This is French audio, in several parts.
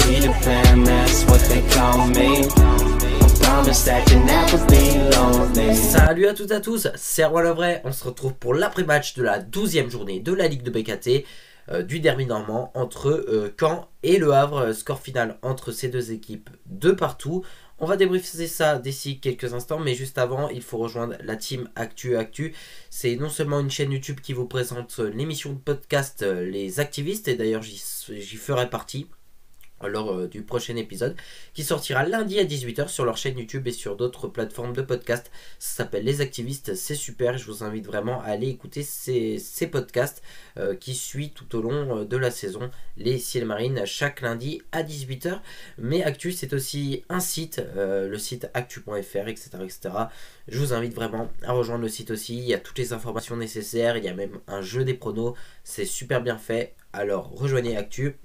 Peter Pan, that's what they call me. Promise that you never be lonely. Salut à toutes et à tous, c'est Erwan Lovray. On se retrouve pour l'après-match de la 12e journée de la Ligue de BKT, du derby normand entre Caen et Le Havre. Score final entre ces deux équipes de partout. On va débriefer ça d'ici quelques instants, mais juste avant, il faut rejoindre la team Actu. C'est non seulement une chaîne YouTube qui vous présente l'émission de podcast Les Activistes, et d'ailleurs j'y ferai partie lors du prochain épisode qui sortira lundi à 18 h sur leur chaîne YouTube et sur d'autres plateformes de podcast. Ça s'appelle Les Activistes, c'est super, je vous invite vraiment à aller écouter ces podcasts qui suivent tout au long de la saison les Ciels Marines chaque lundi à 18 h. Mais Actu, c'est aussi un site, le site actu.fr, etc., etc. Je vous invite vraiment à rejoindre le site aussi, il y a toutes les informations nécessaires, il y a même un jeu des pronos, c'est super bien fait, alors rejoignez Actu.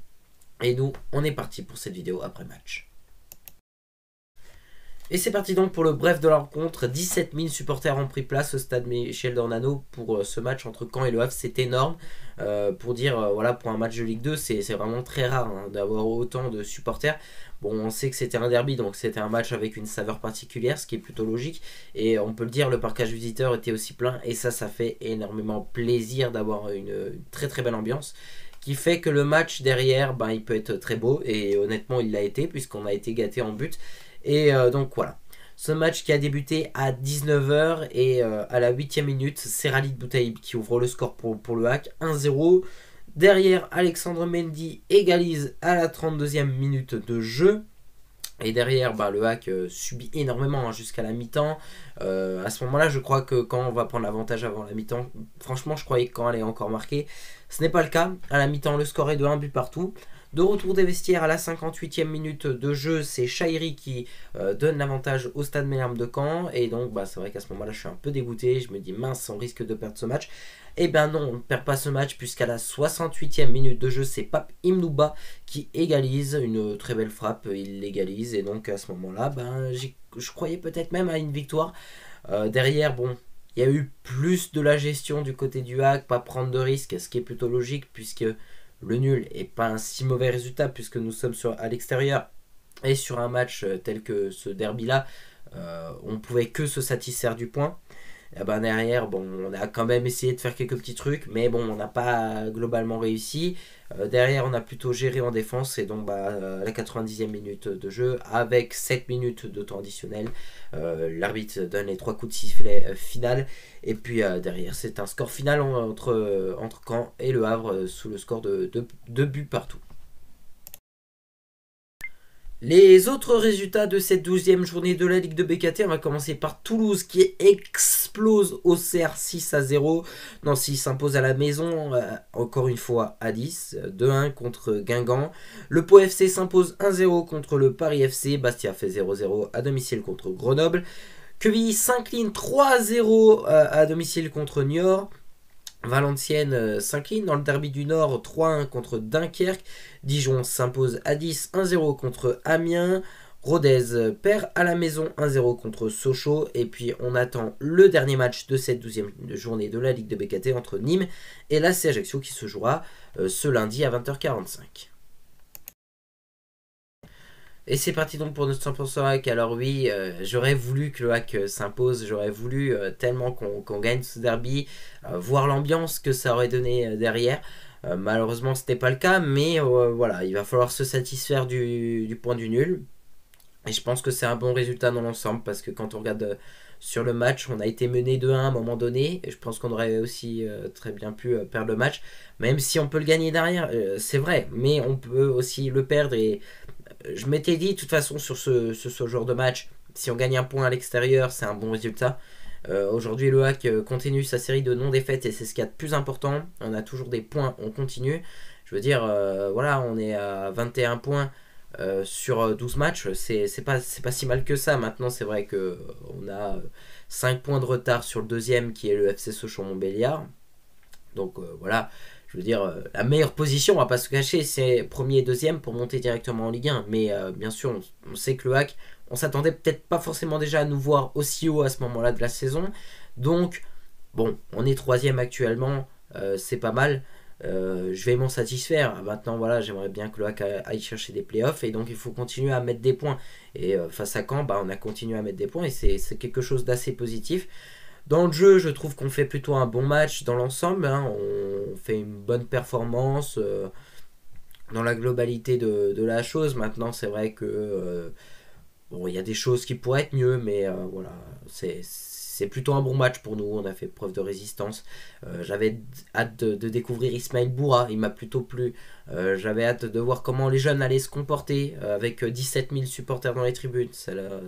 Et nous, on est parti pour cette vidéo après match. Et c'est parti donc pour le bref de la rencontre. 17 000 supporters ont pris place au stade Michel Dornano pour ce match entre Caen et Le Havre. C'est énorme. Pour dire, voilà, pour un match de Ligue 2, c'est vraiment très rare d'avoir autant de supporters. Bon, on sait que c'était un derby, donc c'était un match avec une saveur particulière, ce qui est plutôt logique. Et on peut le dire, le parcage visiteur était aussi plein. Et ça fait énormément plaisir d'avoir une très très belle ambiance, qui fait que le match derrière, il peut être très beau, et honnêtement il l'a été, puisqu'on a été gâté en but. Et donc voilà, ce match qui a débuté à 19 h, et à la 8e minute, c'est Khalid Boutaïb qui ouvre le score pour le HAC, 1-0. Derrière, Alexandre Mendy égalise à la 32e minute de jeu. Et derrière, le HAC subit énormément jusqu'à la mi-temps. À ce moment-là, je crois que quand on va prendre l'avantage avant la mi-temps, franchement, je croyais que quand elle est encore marquée, ce n'est pas le cas. À la mi-temps, le score est de 1 but partout. De retour des vestiaires à la 58e minute de jeu, c'est Chahiri qui donne l'avantage au Stade Malherbe de Caen. Et donc, c'est vrai qu'à ce moment-là, je suis un peu dégoûté. Je me dis, mince, on risque de perdre ce match. Et non, on ne perd pas ce match, puisqu'à la 68e minute de jeu, c'est Pape Imnouba qui égalise. Une très belle frappe, il l'égalise. Et donc, à ce moment-là, je croyais peut-être même à une victoire. Derrière, il y a eu plus de la gestion du côté du HAC, pas prendre de risques, ce qui est plutôt logique, puisque le nul n'est pas un si mauvais résultat, puisque nous sommes à l'extérieur. Et sur un match tel que ce derby-là, on ne pouvait que se satisfaire du point. Et derrière, on a quand même essayé de faire quelques petits trucs, mais on n'a pas globalement réussi. Derrière, on a plutôt géré en défense, et donc à la 90e minute de jeu, avec 7 minutes de temps additionnel, l'arbitre donne les 3 coups de sifflet final. Et puis derrière, c'est un score final entre Caen et Le Havre, sous le score de 2 buts partout. Les autres résultats de cette 12e journée de la Ligue de BKT, on va commencer par Toulouse qui explose Auxerre 6-0. Nancy s'impose à la maison, encore une fois à 10, 2-1 contre Guingamp. Le Pau FC s'impose 1-0 contre le Paris FC. Bastia fait 0-0 à domicile contre Grenoble. Quevilly s'incline 3-0 à domicile contre Niort. Valenciennes s'incline dans le derby du Nord 3-1 contre Dunkerque. Dijon s'impose à 10 1-0 contre Amiens. Rodez perd à la maison 1-0 contre Sochaux. Et puis on attend le dernier match de cette 12e journée de la Ligue de BKT entre Nîmes et l'AC Ajaccio, qui se jouera ce lundi à 20 h 45. Et c'est parti donc pour notre 100% HAC. Alors oui, j'aurais voulu que le HAC s'impose, j'aurais voulu tellement qu'on gagne ce derby, voir l'ambiance que ça aurait donné derrière. Malheureusement, c'était pas le cas, mais voilà, il va falloir se satisfaire du point du nul. Et je pense que c'est un bon résultat dans l'ensemble, parce que quand on regarde sur le match, on a été mené 2-1 à un moment donné, et je pense qu'on aurait aussi très bien pu perdre le match, même si on peut le gagner derrière, c'est vrai, mais on peut aussi le perdre. Et je m'étais dit, de toute façon, sur ce genre de match, si on gagne un point à l'extérieur, c'est un bon résultat. Aujourd'hui, le HAC continue sa série de non-défaites, et c'est ce qu'il y a de plus important. On a toujours des points, on continue. Je veux dire, voilà, on est à 21 points sur 12 matchs. C'est pas si mal que ça. Maintenant, c'est vrai qu'on a 5 points de retard sur le deuxième, qui est le FC Sochaux-Montbéliard. Donc voilà. Je veux dire, la meilleure position, on va pas se cacher, c'est premier et deuxième pour monter directement en Ligue 1. Mais bien sûr, on sait que le HAC, on s'attendait peut-être pas forcément déjà à nous voir aussi haut à ce moment-là de la saison. Donc, on est troisième actuellement, c'est pas mal. je vais m'en satisfaire. Maintenant, voilà, j'aimerais bien que le HAC aille chercher des playoffs et donc il faut continuer à mettre des points. Et face à Caen, on a continué à mettre des points et c'est quelque chose d'assez positif. Dans le jeu, je trouve qu'on fait plutôt un bon match dans l'ensemble. On fait une bonne performance dans la globalité de la chose. Maintenant, c'est vrai que bon, il y a des choses qui pourraient être mieux, mais voilà, c'est plutôt un bon match pour nous. On a fait preuve de résistance. J'avais hâte de découvrir Ismaël Boura. Il m'a plutôt plu. J'avais hâte de voir comment les jeunes allaient se comporter avec 17 000 supporters dans les tribunes.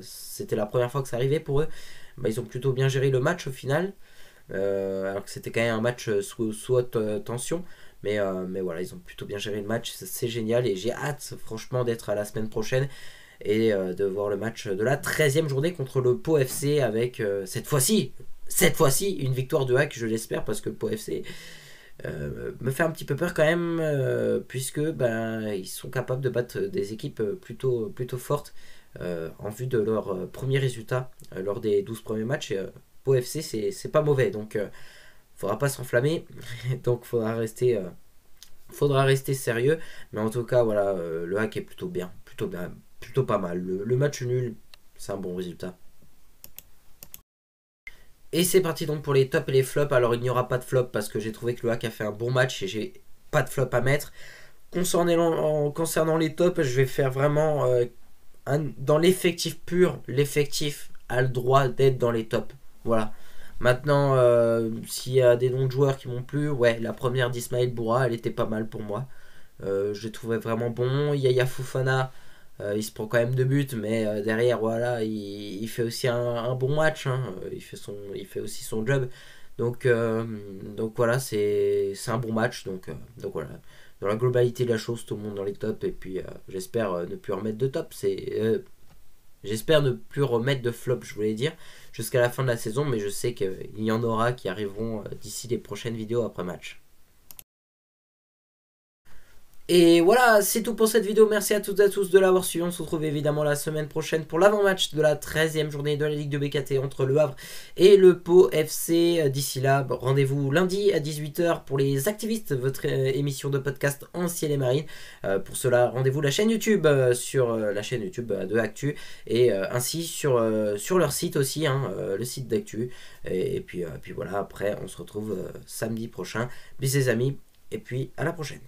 C'était la première fois que ça arrivait pour eux. Ils ont plutôt bien géré le match au final. Alors que c'était quand même un match sous haute tension. Mais voilà, ils ont plutôt bien géré le match. C'est génial et j'ai hâte franchement d'être à la semaine prochaine et de voir le match de la 13e journée contre le Pau FC avec cette fois-ci une victoire de HAC, je l'espère, parce que le Pau FC me fait un petit peu peur quand même, puisque ils sont capables de battre des équipes plutôt fortes en vue de leur premier résultat lors des 12 premiers matchs. Pau FC, c'est pas mauvais, donc faudra pas s'enflammer, donc faudra rester sérieux. Mais en tout cas, voilà, le HAC est plutôt bien, plutôt pas mal. Le match nul, c'est un bon résultat. Et c'est parti donc pour les tops et les flops. Alors il n'y aura pas de flop parce que j'ai trouvé que le HAC a fait un bon match et j'ai pas de flop à mettre. Concernant les tops, je vais faire vraiment dans l'effectif pur. L'effectif a le droit d'être dans les tops. Voilà. Maintenant, s'il y a des noms de joueurs qui m'ont plu, ouais, la première d'Ismaël Boura, elle était pas mal pour moi. Je l'ai trouvé vraiment bon. Yaya Fofana, il se prend quand même 2 buts, mais derrière, voilà, il fait aussi un bon match. Il fait aussi son job. Donc voilà, c'est un bon match. Donc voilà. Dans la globalité de la chose, tout le monde dans les tops. Et puis j'espère ne plus remettre de top. J'espère ne plus remettre de flop, je voulais dire, jusqu'à la fin de la saison, mais je sais qu'il y en aura qui arriveront d'ici les prochaines vidéos après match. Et voilà, c'est tout pour cette vidéo. Merci à toutes et à tous de l'avoir suivi. On se retrouve évidemment la semaine prochaine pour l'avant-match de la 13e journée de la Ligue de BKT entre Le Havre et le Pau FC. D'ici là, rendez-vous lundi à 18h pour les activistes, votre émission de podcast en ciel et marine. Pour cela, rendez-vous la chaîne YouTube sur la chaîne YouTube de Actu et ainsi sur leur site aussi, le site d'Actu. Et puis voilà, après on se retrouve samedi prochain. Bisous les amis et puis à la prochaine.